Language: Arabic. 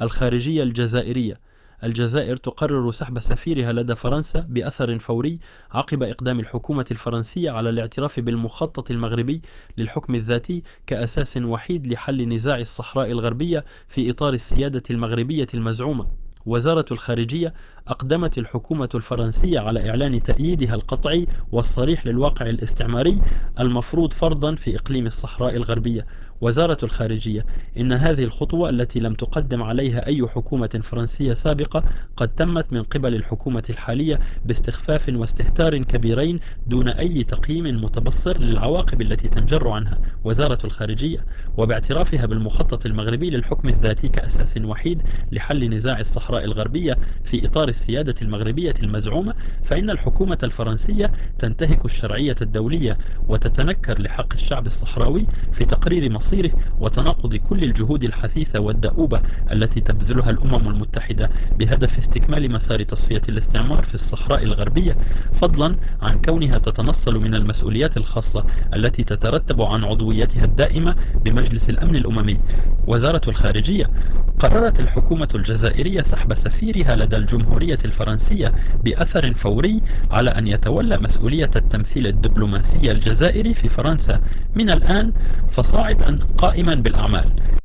الخارجية الجزائرية. الجزائر تقرر سحب سفيرها لدى فرنسا بأثر فوري عقب إقدام الحكومة الفرنسية على الاعتراف بالمخطط المغربي للحكم الذاتي كأساس وحيد لحل نزاع الصحراء الغربية في إطار السيادة المغربية المزعومة. وزارة الخارجية أقدمت الحكومة الفرنسية على إعلان تأييدها القطعي والصريح للواقع الاستعماري المفروض فرضا في إقليم الصحراء الغربية. وزارة الخارجية: إن هذه الخطوة التي لم تقدم عليها أي حكومة فرنسية سابقة قد تمت من قبل الحكومة الحالية باستخفاف واستهتار كبيرين دون أي تقييم متبصر للعواقب التي تنجر عنها وزارة الخارجية، وباعترافها بالمخطط المغربي للحكم الذاتي كأساس وحيد لحل نزاع الصحراء الغربية في إطار السيادة المغربية المزعومة، فإن الحكومة الفرنسية تنتهك الشرعية الدولية وتتنكر لحق الشعب الصحراوي في تقرير مصيره وتناقض كل الجهود الحثيثة والدؤوبة التي تبذلها الأمم المتحدة بهدف استكمال مسار تصفية الاستعمار في الصحراء الغربية، فضلا عن كونها تتنصل من المسؤوليات الخاصة التي تترتب عن عضويتها الدائمة بمجلس الأمن الأممي. وزارة الخارجية: قررت الحكومة الجزائرية سحب سفيرها لدى الجمهورية الفرنسية بأثر فوري على أن يتولى مسؤولية التمثيل الدبلوماسي الجزائري في فرنسا من الآن فصاعدا قائما بالأعمال.